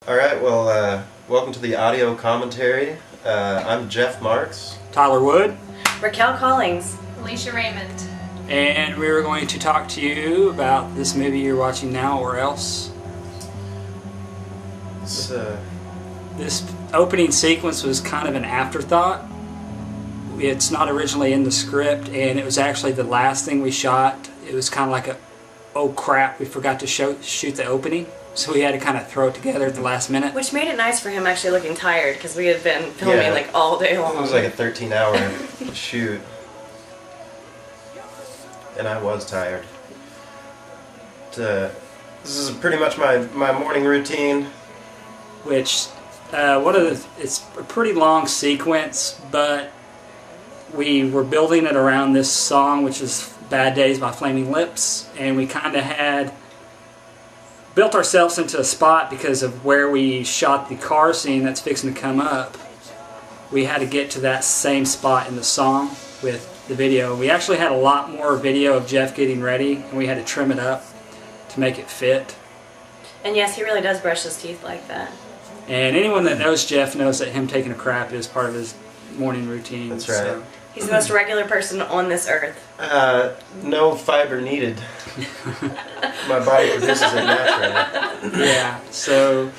Alright, well, welcome to the audio commentary. I'm Jeff Marks. Tyler Wood. Raquel Collings. Alicia Raymond. And we were going to talk to you about this movie you're watching now, or else. This opening sequence was kind of an afterthought. It's not originally in the script, and it was actually the last thing we shot. It was kind of like oh crap, we forgot to shoot the opening. So we had to kind of throw it together at the last minute. Which made it nice for him actually looking tired, because we had been filming like all day long. It was like a 13-hour shoot. And I was tired. This is pretty much my morning routine. Which, it's a pretty long sequence, but we were building it around this song, which is Bad Days by Flaming Lips, and we kind of had built ourselves into a spot because of where we shot the car scene that's fixing to come up. We had to get to that same spot in the song with the video. We actually had a lot more video of Jeff getting ready, and we had to trim it up to make it fit. And yes, he really does brush his teeth like that. And anyone that knows Jeff knows that him taking a crap is part of his morning routine. That's right. So. He's the most regular person on this earth. No fiber needed. My body produces it naturally. Yeah, so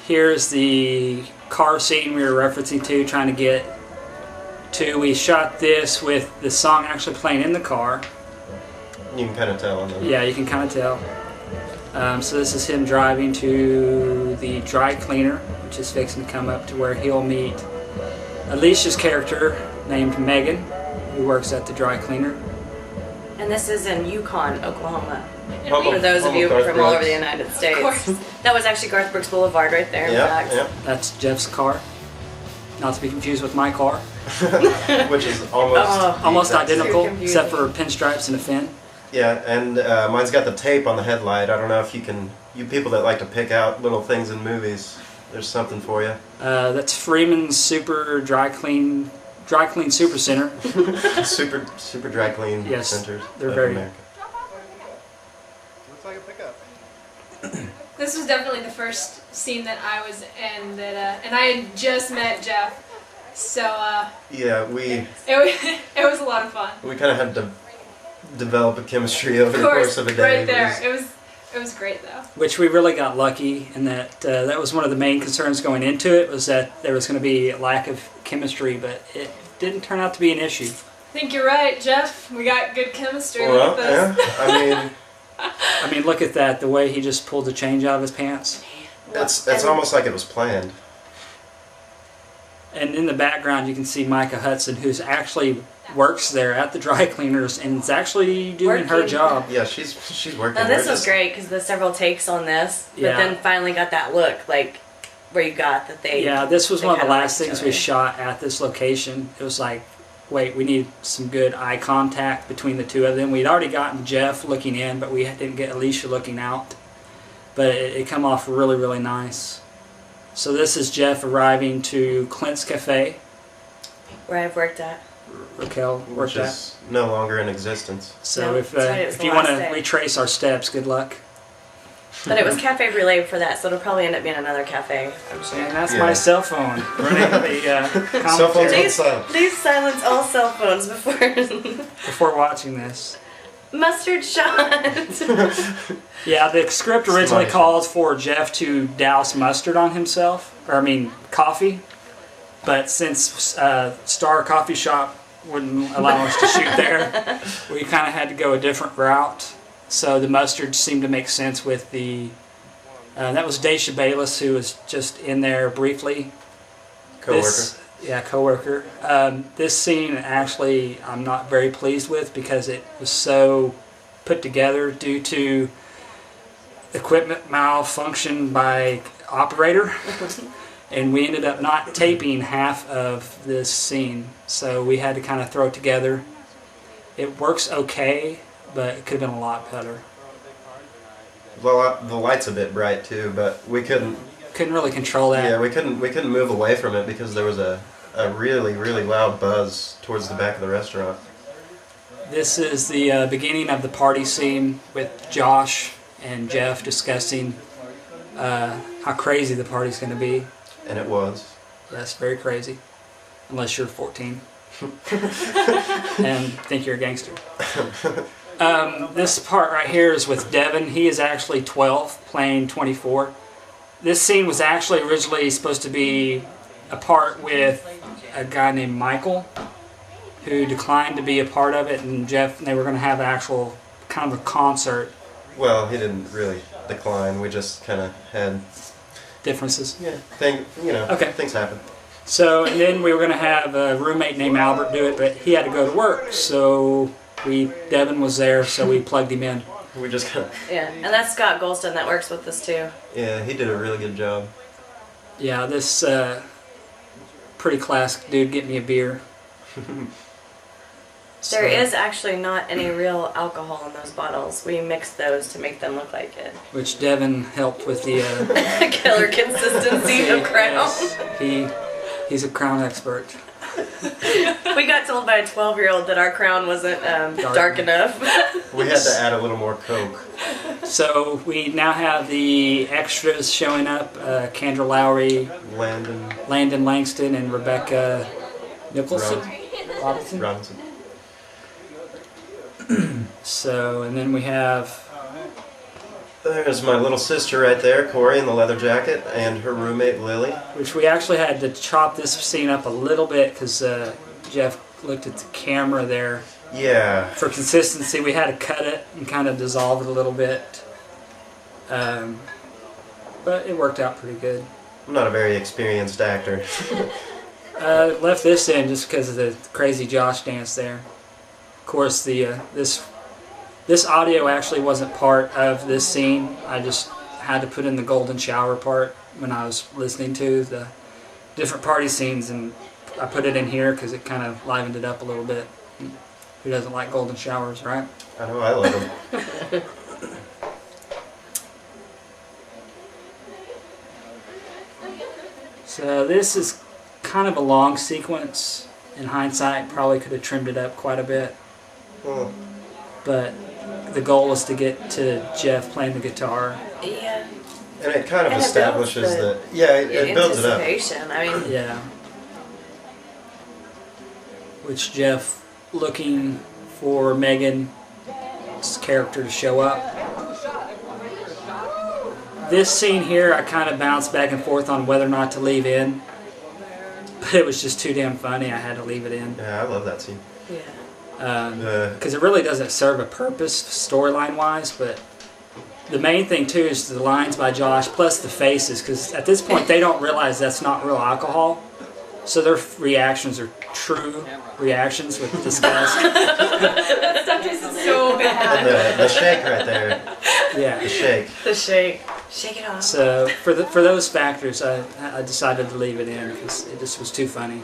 here's the car scene we were referencing to, trying to get to. We shot this with the song actually playing in the car. You can kind of tell. Yeah, you can kind of tell. So this is him driving to the dry cleaner, which is fixing to come up to where he'll meet Alicia's character named Megan, who works at the dry cleaner. And this is in Yukon, Oklahoma. For those of you from all over the United States. Of course. That was actually Garth Brooks Boulevard right there, in fact. Yeah. That's Jeff's car. Not to be confused with my car. Which is almost identical, confusing. except for pinstripes and a fin. Yeah, and mine's got the tape on the headlight. I don't know if you people that like to pick out little things in movies, there's something for you. That's Freeman's Super Dry Clean Super Center. super dry clean centers. They're very. America. Looks like a pickup. This was definitely the first scene that I was in and I had just met Jeff, so Yeah, it was a lot of fun. we kind of had to develop a chemistry over the course of a day. Right there. It was great though. Which we really got lucky in that was one of the main concerns going into it, was that there was going to be a lack of chemistry, but it didn't turn out to be an issue. I think you're right, Jeff. We got good chemistry Well, with this. yeah, I mean, look at that, the way he just pulled the change out of his pants. it's almost like it was planned. And in the background you can see Micah Hudson, who's actually works there at the dry cleaners and is actually doing her job. Yeah, she's working. Now this was great, because the several takes on this, but then finally got that look, like, where you got that they... Yeah, this was one of the last things we other. shot at this location. It was like, wait, we need some good eye contact between the two of them. We'd already gotten Jeff looking in, but we didn't get Alicia looking out. But it come off really, really nice. So this is Jeff arriving to Clint's Cafe. Where I've worked at. Raquel worked Which is no longer in existence. So No, that's right, it was if the you want last to day. retrace our steps, good luck. But it was Cafe Relay for that, so it'll probably end up being another cafe, I'm sure. And that's Yeah. my cell phone running the Cell phones commentary on silent. Please silence all cell phones before watching this. Mustard shot. Yeah, the script originally called for Jeff to douse mustard on himself, coffee. But since Star Coffee Shop wouldn't allow us to shoot there, we kind of had to go a different route. So the mustard seemed to make sense with the... that was Daisha Bayless, who was just in there briefly. Coworker. Coworker. This scene, actually, I'm not very pleased with, because it was so put together due to equipment malfunction by operator. And we ended up not taping half of this scene, so we had to kind of throw it together. It works okay, but it could have been a lot better. Well, the light's a bit bright too, but we couldn't really control that. Yeah, we couldn't move away from it because there was a really loud buzz towards the back of the restaurant. This is the beginning of the party scene with Josh and Jeff discussing how crazy the party's going to be. And it was. Yes, very crazy. Unless you're 14 and think you're a gangster. This part right here is with Devin. He is actually 12, playing 24. This scene was actually originally supposed to be a part with a guy named Michael, who declined to be a part of it, and Jeff and they were going to have an actual kind of a concert. Well, he didn't really decline. We just kind of had Differences. yeah, Okay. things happen. So, and then we were going to have a roommate named Albert do it, but he had to go to work, so Devin was there, so we plugged him in. We just kind of Yeah, and that's Scott Golston that works with us too. yeah, he did a really good job. Yeah, this pretty classic dude get me a beer. There is actually not any real alcohol in those bottles. We mixed those to make them look like it. Which Devin helped with the Killer consistency of Crown. Yes, he's a Crown expert. We got told by a 12-year-old that our Crown wasn't dark enough. We had to add a little more Coke. So we now have the extras showing up: Kendra Lowry, Landon Langston, and Rebecca Nicholson. Robinson. So, and then we have There's my little sister right there, Corey, in the leather jacket, and her roommate, Lily. which we actually had to chop this scene up a little bit because Jeff looked at the camera there. Yeah. For consistency, we had to cut it and kind of dissolve it a little bit. But it worked out pretty good. I'm not a very experienced actor. Left this in just because of the crazy Josh dance there. Of course, the this audio actually wasn't part of this scene. I just had to put in the golden shower part when I was listening to the different party scenes, and I put it in here because it kind of livened it up a little bit. Who doesn't like golden showers, right? I know, I love them. So this is kind of a long sequence. In hindsight, probably could have trimmed it up quite a bit. Oh. But the goal was to get to Jeff playing the guitar. Yeah. And it kind of And it establishes builds the that, yeah, it builds it up. anticipation. I mean, Yeah. Which Jeff looking for Megan's character to show up. This scene here, I kind of bounced back and forth on whether or not to leave in. But it was just too damn funny, I had to leave it in. Yeah, I love that scene. yeah. Because it really doesn't serve a purpose storyline wise, but the main thing too is the lines by Josh plus the faces, because at this point they don't realize that's not real alcohol, so their reactions are true reactions with disgust. That stuff tastes so And bad. the shake right there, Yeah. the shake. The shake. Shake it off. So for those factors, I decided to leave it in because it just was too funny.